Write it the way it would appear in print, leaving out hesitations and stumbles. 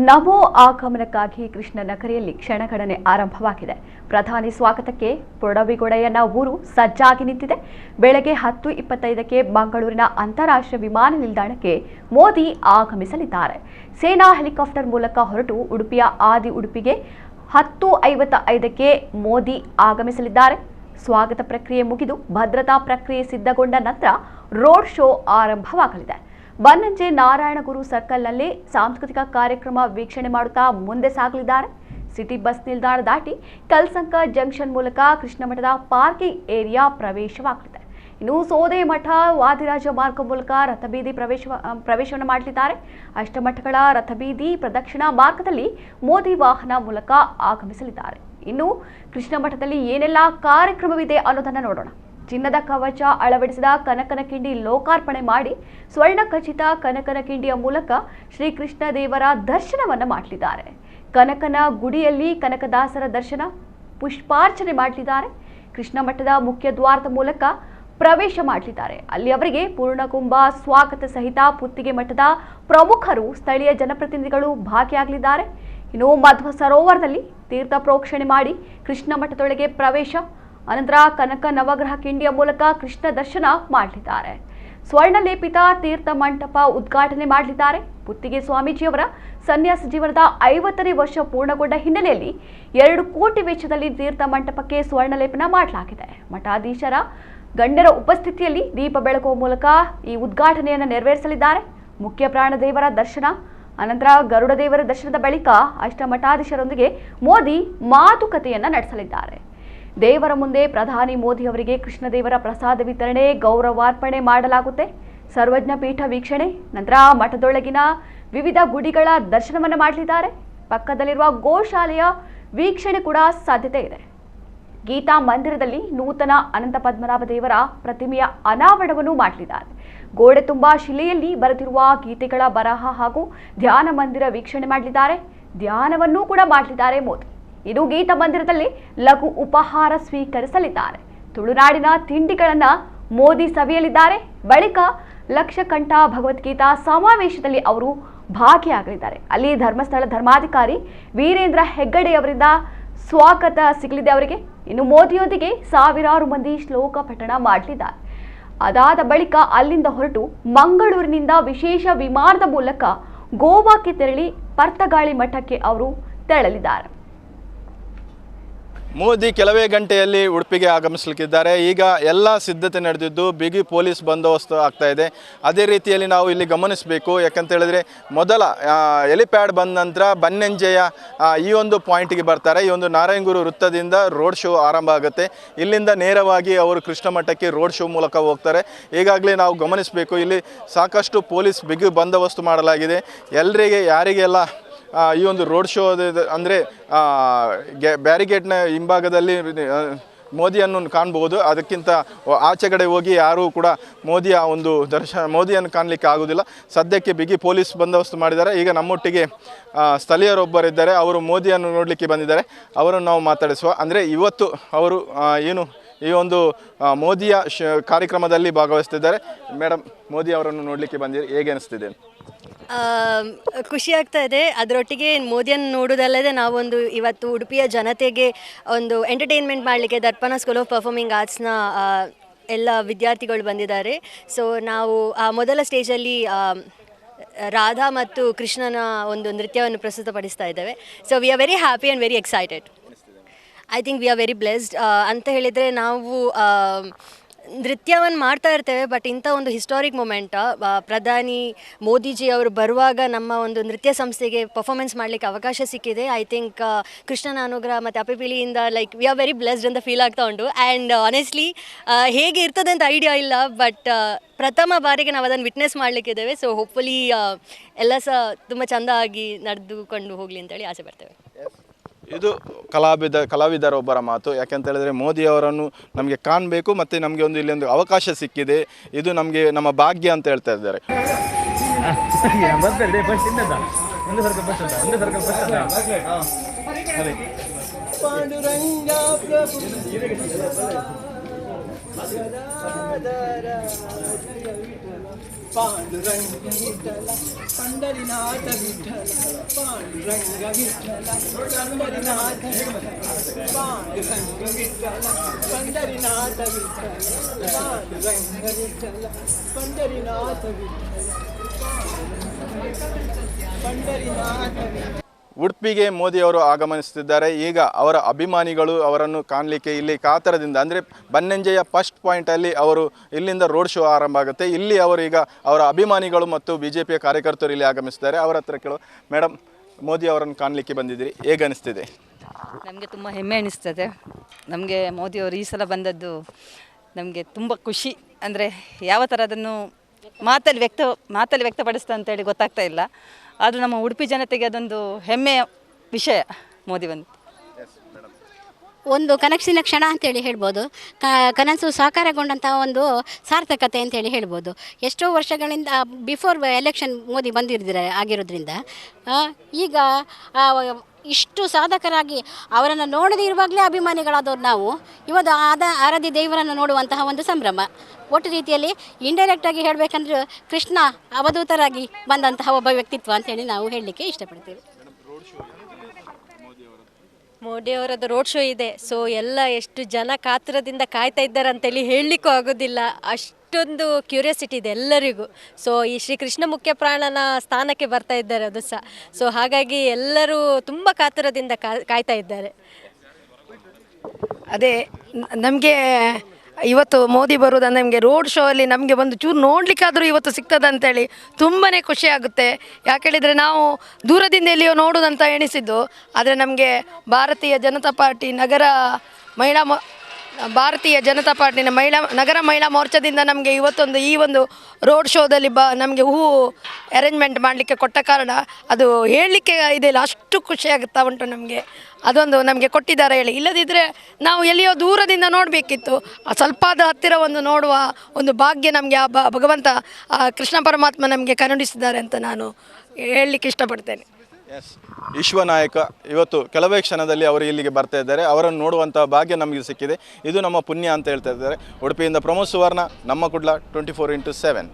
ನಮೋ ಆಗಮನಕ್ಕಾಗಿ ಕೃಷ್ಣ ನಗರಿಯಲ್ಲಿ ಕ್ಷಣಗಣನೆ ಆರಂಭವಾಗಿದೆ. ಪ್ರಧಾನಿ ಸ್ವಾಗತಕ್ಕೆ ಪೊಡವಿಗೊಡೆಯನ ಊರು ಸಜ್ಜಾಗಿ ನಿಂತಿದೆ. ಬೆಳಗ್ಗೆ 10:25ಕ್ಕೆ ಮಂಗಳೂರಿನ ಅಂತಾರಾಷ್ಟ್ರೀಯ ವಿಮಾನ ನಿಲ್ದಾಣಕ್ಕೆ ಮೋದಿ ಆಗಮಿಸಲಿದ್ದಾರೆ. ಸೇನಾ ಹೆಲಿಕಾಪ್ಟರ್ ಮೂಲಕ ಹೊರಟು ಉಡುಪಿಯ ಆದಿ ಉಡುಪಿಗೆ 10:55ಕ್ಕೆ ಮೋದಿ ಆಗಮಿಸಲಿದ್ದಾರೆ. ಸ್ವಾಗತ ಪ್ರಕ್ರಿಯೆ ಮುಗಿದು ಭದ್ರತಾ ಪ್ರಕ್ರಿಯೆ ಸಿದ್ಧಗೊಂಡ ನಂತರ ರೋಡ್ ಶೋ ಆರಂಭವಾಗಲಿದೆ. ಬನ್ನಂಜೆ ನಾರಾಯಣಗುರು ಸರ್ಕಲ್ನಲ್ಲಿ ಸಾಂಸ್ಕೃತಿಕ ಕಾರ್ಯಕ್ರಮ ವೀಕ್ಷಣೆ ಮಾಡುತ್ತಾ ಮುಂದೆ ಸಾಗಲಿದ್ದಾರೆ. ಸಿಟಿ ಬಸ್ ನಿಲ್ದಾಣ ದಾಟಿ ಕಲ್ಸಂಕ ಜಂಕ್ಷನ್ ಮೂಲಕ ಕೃಷ್ಣಮಠದ ಪಾರ್ಕಿಂಗ್ ಏರಿಯಾ ಪ್ರವೇಶವಾಗಲಿದೆ. ಇನ್ನು ಸೋದೆ ಮಠ ವಾದಿರಾಜ ಮಾರ್ಗ ಮೂಲಕ ರಥಬೀದಿ ಪ್ರವೇಶವನ್ನು ಮಾಡಲಿದ್ದಾರೆ. ಅಷ್ಟಮಠಗಳ ರಥಬೀದಿ ಪ್ರದಕ್ಷಿಣಾ ಮಾರ್ಗದಲ್ಲಿ ಮೋದಿ ವಾಹನ ಮೂಲಕ ಆಗಮಿಸಲಿದ್ದಾರೆ. ಇನ್ನು ಕೃಷ್ಣಮಠದಲ್ಲಿ ಏನೆಲ್ಲ ಕಾರ್ಯಕ್ರಮವಿದೆ ಅನ್ನೋದನ್ನು ನೋಡೋಣ. ಚಿನ್ನದ ಕವಚ ಅಳವಡಿಸಿದ ಕನಕನ ಕಿಂಡಿ ಲೋಕಾರ್ಪಣೆ ಮಾಡಿ ಸ್ವರ್ಣ ಖಚಿತ ಕನಕನ ಕಿಂಡಿಯ ಮೂಲಕ ಶ್ರೀಕೃಷ್ಣ ದೇವರ ದರ್ಶನವನ್ನು ಮಾಡಲಿದ್ದಾರೆ. ಕನಕನ ಗುಡಿಯಲ್ಲಿ ಕನಕದಾಸರ ದರ್ಶನ ಪುಷ್ಪಾರ್ಚನೆ ಮಾಡಲಿದ್ದಾರೆ. ಕೃಷ್ಣ ಮಠದ ಮುಖ್ಯ ದ್ವಾರದ ಮೂಲಕ ಪ್ರವೇಶ ಮಾಡಲಿದ್ದಾರೆ. ಅಲ್ಲಿ ಅವರಿಗೆ ಪೂರ್ಣಕುಂಭ ಸ್ವಾಗತ ಸಹಿತ ಪುತ್ತಿಗೆ ಮಠದ ಪ್ರಮುಖರು ಸ್ಥಳೀಯ ಜನಪ್ರತಿನಿಧಿಗಳು ಭಾಗಿಯಾಗಲಿದ್ದಾರೆ. ಇನ್ನು ಮಧ್ವ ಸರೋವರದಲ್ಲಿ ತೀರ್ಥ ಪ್ರೋಕ್ಷಣೆ ಮಾಡಿ ಕೃಷ್ಣ ಮಠದೊಳಗೆ ಪ್ರವೇಶ, ಅನಂತರ ಕನಕ ನವಗ್ರಹ ಕಿಂಡಿಯ ಮೂಲಕ ಕೃಷ್ಣ ದರ್ಶನ ಮಾಡಲಿದ್ದಾರೆ. ಸ್ವರ್ಣಲೇಪಿತ ತೀರ್ಥ ಮಂಟಪ ಉದ್ಘಾಟನೆ ಮಾಡಲಿದ್ದಾರೆ. ಪುತ್ತಿಗೆ ಸ್ವಾಮೀಜಿಯವರ ಸನ್ಯಾಸ ಜೀವನದ 50ನೇ ವರ್ಷ ಪೂರ್ಣಗೊಂಡ ಹಿನ್ನೆಲೆಯಲ್ಲಿ 2 ಕೋಟಿ ವೆಚ್ಚದಲ್ಲಿ ತೀರ್ಥ ಮಂಟಪಕ್ಕೆ ಸ್ವರ್ಣಲೇಪನ ಮಾಡಲಾಗಿದೆ. ಮಠಾಧೀಶರ ಗಣ್ಯರ ಉಪಸ್ಥಿತಿಯಲ್ಲಿ ದೀಪ ಬೆಳಗುವ ಮೂಲಕ ಈ ಉದ್ಘಾಟನೆಯನ್ನು ನೆರವೇರಿಸಲಿದ್ದಾರೆ. ಮುಖ್ಯ ಪ್ರಾಣ ದೇವರ ದರ್ಶನ ಅನಂತರ ಗರುಡ ದೇವರ ದರ್ಶನದ ಬಳಿಕ ಅಷ್ಟಮಠಾಧೀಶರೊಂದಿಗೆ ಮೋದಿ ಮಾತುಕತೆಯನ್ನು ನಡೆಸಲಿದ್ದಾರೆ. ದೇವರ ಮುಂದೆ ಪ್ರಧಾನಿ ಮೋದಿ ಅವರಿಗೆ ಕೃಷ್ಣದೇವರ ಪ್ರಸಾದ ವಿತರಣೆ, ಗೌರವಾರ್ಪಣೆ ಮಾಡಲಾಗುತ್ತೆ. ಸರ್ವಜ್ಞ ಪೀಠ ವೀಕ್ಷಣೆ ನಂತರ ಮಠದೊಳಗಿನ ವಿವಿಧ ಗುಡಿಗಳ ದರ್ಶನವನ್ನು ಮಾಡಲಿದ್ದಾರೆ. ಪಕ್ಕದಲ್ಲಿರುವ ಗೋಶಾಲೆಯ ವೀಕ್ಷಣೆ ಕೂಡ ಸಾಧ್ಯತೆ ಇದೆ. ಗೀತಾ ಮಂದಿರದಲ್ಲಿ ನೂತನ ಅನಂತ ಪದ್ಮನಾಭ ದೇವರ ಪ್ರತಿಮೆಯ ಅನಾವರಣವನ್ನು ಮಾಡಲಿದ್ದಾರೆ. ಗೋಡೆ ತುಂಬಾ ಶಿಲೆಯಲ್ಲಿ ಬರೆದಿರುವ ಗೀತೆಗಳ ಬರಹ ಹಾಗೂ ಧ್ಯಾನ ಮಂದಿರ ವೀಕ್ಷಣೆ ಮಾಡಲಿದ್ದಾರೆ. ಧ್ಯಾನವನ್ನೂ ಕೂಡ ಮಾಡಲಿದ್ದಾರೆ ಮೋದಿ. ಇದು ಗೀತಾ ಮಂದಿರದಲ್ಲಿ ಲಘು ಉಪಹಾರ ಸ್ವೀಕರಿಸಲಿದ್ದಾರೆ. ತುಳುನಾಡಿನ ತಿಂಡಿಗಳನ್ನು ಮೋದಿ ಸವಿಯಲಿದ್ದಾರೆ. ಬಳಿಕ ಲಕ್ಷಕಂಠ ಭಗವದ್ಗೀತಾ ಸಮಾವೇಶದಲ್ಲಿ ಅವರು ಭಾಗಿಯಾಗಲಿದ್ದಾರೆ. ಅಲ್ಲಿ ಧರ್ಮಸ್ಥಳ ಧರ್ಮಾಧಿಕಾರಿ ವೀರೇಂದ್ರ ಹೆಗ್ಗಡೆ ಅವರಿಂದ ಸ್ವಾಗತ ಸಿಗಲಿದೆ ಅವರಿಗೆ. ಇನ್ನು ಮೋದಿಯೊಂದಿಗೆ ಸಾವಿರಾರು ಮಂದಿ ಶ್ಲೋಕ ಪಠಣ ಮಾಡಲಿದ್ದಾರೆ. ಅದಾದ ಬಳಿಕ ಅಲ್ಲಿಂದ ಹೊರಟು ಮಂಗಳೂರಿನಿಂದ ವಿಶೇಷ ವಿಮಾನದ ಮೂಲಕ ಗೋವಾಕ್ಕೆ ತೆರಳಿ ಪರ್ತಗಾಳಿ ಮಠಕ್ಕೆ ಅವರು ತೆರಳಲಿದ್ದಾರೆ. ಮೋದಿ ಕೆಲವೇ ಗಂಟೆಯಲ್ಲಿ ಉಡುಪಿಗೆ ಆಗಮಿಸಲಿಕ್ಕಿದ್ದಾರೆ. ಈಗ ಎಲ್ಲ ಸಿದ್ಧತೆ ನಡೆದಿದ್ದು ಬಿಗಿ ಪೊಲೀಸ್ ಬಂದೋಬಸ್ತು ಆಗ್ತಾ ಇದೆ. ಅದೇ ರೀತಿಯಲ್ಲಿ ನಾವು ಇಲ್ಲಿ ಗಮನಿಸಬೇಕು. ಯಾಕಂತ ಹೇಳಿದ್ರೆ ಮೊದಲ ಹೆಲಿಪ್ಯಾಡ್ ಬಂದ ನಂತರ ಬನ್ನಂಜೆಯ ಈ ಒಂದು ಪಾಯಿಂಟ್ಗೆ ಬರ್ತಾರೆ. ಈ ಒಂದು ನಾರಾಯಣಗುರು ವೃತ್ತದಿಂದ ರೋಡ್ ಶೋ ಆರಂಭ ಆಗುತ್ತೆ. ಇಲ್ಲಿಂದ ನೇರವಾಗಿ ಅವರು ಕೃಷ್ಣ ಮಠಕ್ಕೆ ರೋಡ್ ಶೋ ಮೂಲಕ ಹೋಗ್ತಾರೆ. ಈಗಾಗಲೇ ನಾವು ಗಮನಿಸಬೇಕು, ಇಲ್ಲಿ ಸಾಕಷ್ಟು ಪೊಲೀಸ್ ಬಿಗಿ ಬಂದೋಬಸ್ತು ಮಾಡಲಾಗಿದೆ. ಎಲ್ಲರಿಗೆ ಯಾರಿಗೆಲ್ಲ ಈ ಒಂದು ರೋಡ್ ಶೋ ಅಂದರೆ ಬ್ಯಾರಿಗೇಡ್ನ ಹಿಂಭಾಗದಲ್ಲಿ ಮೋದಿಯನ್ನು ಕಾಣ್ಬೋದು. ಅದಕ್ಕಿಂತ ಆಚೆಗಡೆ ಹೋಗಿ ಯಾರೂ ಕೂಡ ಮೋದಿಯ ಒಂದು ಮೋದಿಯನ್ನು ಕಾಣಲಿಕ್ಕೆ ಆಗೋದಿಲ್ಲ. ಸದ್ಯಕ್ಕೆ ಬಿಗಿ ಪೊಲೀಸ್ ಬಂದೋಬಸ್ತು ಮಾಡಿದ್ದಾರೆ. ಈಗ ನಮ್ಮೊಟ್ಟಿಗೆ ಸ್ಥಳೀಯರೊಬ್ಬರಿದ್ದಾರೆ, ಅವರು ಮೋದಿಯನ್ನು ನೋಡಲಿಕ್ಕೆ ಬಂದಿದ್ದಾರೆ. ಅವರನ್ನು ನಾವು ಮಾತಾಡಿಸುವ. ಅಂದರೆ ಇವತ್ತು ಅವರು ಏನು ಈ ಒಂದು ಮೋದಿಯ ಕಾರ್ಯಕ್ರಮದಲ್ಲಿ ಭಾಗವಹಿಸ್ತಿದ್ದಾರೆ. ಮೇಡಮ್, ಮೋದಿ ಅವರನ್ನು ನೋಡಲಿಕ್ಕೆ ಬಂದಿದ್ದಾರೆ, ಹೇಗೆ ಅನಿಸ್ತಿದೆ? ಖುಷಿ ಆಗ್ತಾ ಇದೆ. ಅದರೊಟ್ಟಿಗೆ ಮೋದಿಯನ್ನು ನೋಡೋದಲ್ಲದೆ ನಾವೊಂದು ಇವತ್ತು ಉಡುಪಿಯ ಜನತೆಗೆ ಒಂದು ಎಂಟರ್ಟೈನ್ಮೆಂಟ್ ಮಾಡಲಿಕ್ಕೆ ದರ್ಪಣ ಸ್ಕೂಲ್ ಆಫ್ ಪರ್ಫಾರ್ಮಿಂಗ್ ಆರ್ಟ್ಸ್ನ ಎಲ್ಲ ವಿದ್ಯಾರ್ಥಿಗಳು ಬಂದಿದ್ದಾರೆ. ಸೊ ನಾವು ಮೊದಲ ಸ್ಟೇಜಲ್ಲಿ ರಾಧಾ ಮತ್ತು ಕೃಷ್ಣನ ಒಂದು ನೃತ್ಯವನ್ನು ಪ್ರಸ್ತುತಪಡಿಸ್ತಾ ಇದ್ದೇವೆ. So we are very happy and very excited. I think we are very blessed. ಅಂತ ಹೇಳಿದರೆ ನಾವು ನೃತ್ಯವನ್ನು ಮಾಡ್ತಾ ಇರ್ತೇವೆ, ಬಟ್ ಇಂಥ ಒಂದು ಹಿಸ್ಟಾರಿಕ್ ಮೊಮೆಂಟ್ ಪ್ರಧಾನಿ ಮೋದಿಜಿ ಅವರು ಬರುವಾಗ ನಮ್ಮ ಒಂದು ನೃತ್ಯ ಸಂಸ್ಥೆಗೆ ಪರ್ಫಾರ್ಮೆನ್ಸ್ ಮಾಡಲಿಕ್ಕೆ ಅವಕಾಶ ಸಿಕ್ಕಿದೆ. ಐ ಥಿಂಕ್ ಕೃಷ್ಣನ ಅನುಗ್ರಹ ಮತ್ತು ಅಪಿಪಿಲಿಯಿಂದ like we are very blessed ಅಂತ ಫೀಲ್ ಆಗ್ತಾ ಉಂಟು. ಆ್ಯಂಡ್ ಆನೆಸ್ಟ್ಲಿ ಹೇಗೆ ಇರ್ತದೆ ಅಂತ ಐಡಿಯಾ ಇಲ್ಲ, ಬಟ್ ಪ್ರಥಮ ಬಾರಿಗೆ ನಾವು ಅದನ್ನು ವಿಟ್ನೆಸ್ ಮಾಡಲಿಕ್ಕಿದ್ದೇವೆ. ಸೊ ಹೋಪ್ಫುಲಿ ಎಲ್ಲ ಸಹ ತುಂಬ ಚೆಂದ ಆಗಿ ನಡೆದುಕೊಂಡು ಹೋಗಲಿ ಅಂತೇಳಿ ಆಸೆ ಪಡ್ತೇವೆ. ಇದು ಕಲಾವಿದರೊಬ್ಬರ ಮಾತು. ಯಾಕೆಂತ ಹೇಳಿದ್ರೆ ಮೋದಿ ಅವರನ್ನು ನಮಗೆ ಕಾಣಬೇಕು ಮತ್ತು ನಮಗೆ ಒಂದು ಇಲ್ಲೊಂದು ಅವಕಾಶ ಸಿಕ್ಕಿದೆ, ಇದು ನಮಗೆ ನಮ್ಮ ಭಾಗ್ಯ ಅಂತ ಹೇಳ್ತಾ ಇದ್ದಾರೆ. ಪಾಂಡುರಂಗ ವಿಠಲ ಪಂಡರಿನಾಥ ವಿಠಲ ಪಾಂಡುರಂಗ ವಿಠಲ ಪಂಡರಿನಾಥ ವಿಠಲ ಪಾಂಡುರಂಗ ವಿಠಲ ಪಂಡರಿನಾಥ ವಿಠಲ ಪಾಂಡುರಂಗ ವಿಠಲ ಪಂಡರಿನಾಥ ವಿಠಲ ಪಂಡರಿನಾಥ ವಿಠಲ. ಉಡುಪಿಗೆ ಮೋದಿಯವರು ಆಗಮನಿಸುತ್ತಿದ್ದಾರೆ. ಈಗ ಅವರ ಅಭಿಮಾನಿಗಳು ಅವರನ್ನು ಕಾಣಲಿಕ್ಕೆ ಇಲ್ಲಿ ಕಾತರದಿಂದ, ಅಂದರೆ ಬನ್ನಂಜೆಯ ಫಸ್ಟ್ ಪಾಯಿಂಟಲ್ಲಿ ಅವರು ಇಲ್ಲಿಂದ ರೋಡ್ ಶೋ ಆರಂಭ ಆಗುತ್ತೆ. ಇಲ್ಲಿ ಅವರು ಈಗ ಅವರ ಅಭಿಮಾನಿಗಳು ಮತ್ತು BJPಯ ಕಾರ್ಯಕರ್ತರು ಇಲ್ಲಿ ಆಗಮಿಸಿದ್ದಾರೆ. ಅವರ ಹತ್ರ ಕೇಳೋ, ಮೇಡಮ್, ಮೋದಿ ಅವರನ್ನು ಕಾಣಲಿಕ್ಕೆ ಬಂದಿದ್ದೀರಿ, ಹೇಗೆ ಅನಿಸ್ತಿದೆ? ನಮಗೆ ತುಂಬ ಹೆಮ್ಮೆ ಅನಿಸ್ತದೆ. ನಮಗೆ ಮೋದಿಯವರು ಈ ಸಲ ಬಂದದ್ದು ನಮಗೆ ತುಂಬ ಖುಷಿ. ಅಂದರೆ ಯಾವ ಥರ ಅದನ್ನು ಮಾತಲ್ಲಿ ವ್ಯಕ್ತಪಡಿಸ್ತಾ ಅಂತೇಳಿ ಗೊತ್ತಾಗ್ತಾ ಇಲ್ಲ. ಆದರೂ ನಮ್ಮ ಉಡುಪಿ ಜನತೆಗೆ ಅದೊಂದು ಹೆಮ್ಮೆಯ ವಿಷಯ ಮೋದಿ ಬಂದು. ಒಂದು ಕನಸಿನ ಕ್ಷಣ ಅಂತೇಳಿ ಹೇಳ್ಬೋದು. ಕನಸು ಸಾಕಾರಗೊಂಡಂಥ ಒಂದು ಸಾರ್ಥಕತೆ ಅಂತೇಳಿ ಹೇಳ್ಬೋದು. ಎಷ್ಟೋ ವರ್ಷಗಳಿಂದ ಬಿಫೋರ್ ಎಲೆಕ್ಷನ್ ಮೋದಿ ಆಗಿರೋದ್ರಿಂದ ಈಗ ಇಷ್ಟು ಸಾಧಕರಾಗಿ ಅವರನ್ನು ನೋಡದೇ ಇರುವಾಗಲೇ ಅಭಿಮಾನಿಗಳಾದವ್ರು ನಾವು ಇವತ್ತು ಆರಾಧ್ಯ ದೇವರನ್ನು ನೋಡುವಂತಹ ಒಂದು ಸಂಭ್ರಮ. ಒಟ್ಟು ರೀತಿಯಲ್ಲಿ ಇಂಡೈರೆಕ್ಟಾಗಿ ಹೇಳಬೇಕಂದ್ರೆ ಕೃಷ್ಣ ಅವಧೂತರಾಗಿ ಬಂದಂತಹ ಒಬ್ಬ ವ್ಯಕ್ತಿತ್ವ ಅಂತೇಳಿ ನಾವು ಹೇಳಲಿಕ್ಕೆ ಇಷ್ಟಪಡ್ತೀವಿ. ಮೋದಿಯವರದ್ದು ರೋಡ್ ಶೋ ಇದೆ. ಸೊ ಎಲ್ಲ ಎಷ್ಟು ಜನ ಕಾತರದಿಂದ ಕಾಯ್ತಾ ಇದ್ದಾರೆ ಅಂತೇಳಿ ಹೇಳಲಿಕ್ಕೂ ಆಗೋದಿಲ್ಲ. ಅಷ್ಟೊಂದು ಕ್ಯೂರಿಯಾಸಿಟಿ ಇದೆ ಎಲ್ಲರಿಗೂ. ಸೊ ಈ ಶ್ರೀಕೃಷ್ಣ ಮುಖ್ಯ ಪ್ರಾಣನ ಸ್ಥಾನಕ್ಕೆ ಬರ್ತಾ ಇದ್ದಾರೆ ಅದು ಸಹ. ಸೊ ಹಾಗಾಗಿ ಎಲ್ಲರೂ ತುಂಬ ಕಾತರದಿಂದ ಕಾಯ್ತಾ ಇದ್ದಾರೆ. ಅದೇ ನಮಗೆ ಇವತ್ತು ಮೋದಿ ಬರುವುದಂದ್ರೆ ನಮಗೆ ರೋಡ್ ಶೋ ಅಲ್ಲಿ ನಮಗೆ ಒಂದು ಚೂರು ನೋಡಲಿಕ್ಕಾದರೂ ಇವತ್ತು ಸಿಗ್ತದೆ ಅಂತೇಳಿ ತುಂಬಾ ಖುಷಿ ಆಗುತ್ತೆ. ಯಾಕೇಳಿದರೆ ನಾವು ದೂರದಿಂದ ಎಲ್ಲಿಯೋ ನೋಡೋದಂತ ಎಣಿಸಿದ್ದು, ಆದರೆ ನಮಗೆ ಭಾರತೀಯ ಜನತಾ ಪಾರ್ಟಿ ನಗರ ಮಹಿಳಾ ಮೋರ್ಚಾದಿಂದ ನಮಗೆ ಇವತ್ತೊಂದು ಈ ಒಂದು ರೋಡ್ ಶೋದಲ್ಲಿ ನಮಗೆ ಅರೇಂಜ್ಮೆಂಟ್ ಮಾಡಲಿಕ್ಕೆ ಕೊಟ್ಟ ಕಾರಣ ಅದು ಹೇಳಲಿಕ್ಕೆ ಇದೆಲ್ಲ ಅಷ್ಟು ಖುಷಿಯಾಗುತ್ತಾ ಉಂಟು ನಮಗೆ. ಅದೊಂದು ನಮಗೆ ಕೊಟ್ಟಿದ್ದಾರೆ ಹೇಳಿ. ಇಲ್ಲದಿದ್ದರೆ ನಾವು ಎಲ್ಲಿಯೋ ದೂರದಿಂದ ನೋಡಬೇಕಿತ್ತು. ಸ್ವಲ್ಪ ಹತ್ತಿರ ಒಂದು ನೋಡುವ ಒಂದು ಭಾಗ್ಯ ನಮಗೆ ಆ ಭಗವಂತ ಕೃಷ್ಣ ಪರಮಾತ್ಮ ನಮಗೆ ಕರುಣಿಸಿದ್ದಾರೆ ಅಂತ ನಾನು ಹೇಳಲಿಕ್ಕೆ ಇಷ್ಟಪಡ್ತೇನೆ. ಎಸ್, ವಿಶ್ವನಾಯಕ ಇವತ್ತು ಕೆಲವೇ ಕ್ಷಣದಲ್ಲಿ ಅವರು ಇಲ್ಲಿಗೆ ಬರ್ತಾ ಇದ್ದಾರೆ. ಅವರನ್ನು ನೋಡುವಂಥ ಭಾಗ್ಯ ನಮಗೆ ಸಿಕ್ಕಿದೆ. ಇದು ನಮ್ಮ ಪುಣ್ಯ ಅಂತ ಹೇಳ್ತಾ ಇದ್ದಾರೆ. ಉಡುಪಿಯಿಂದ ಪ್ರಮೋದ್ ಸುವರ್ಣ, ನಮ್ಮ ಕುಡ್ಲ 24x7.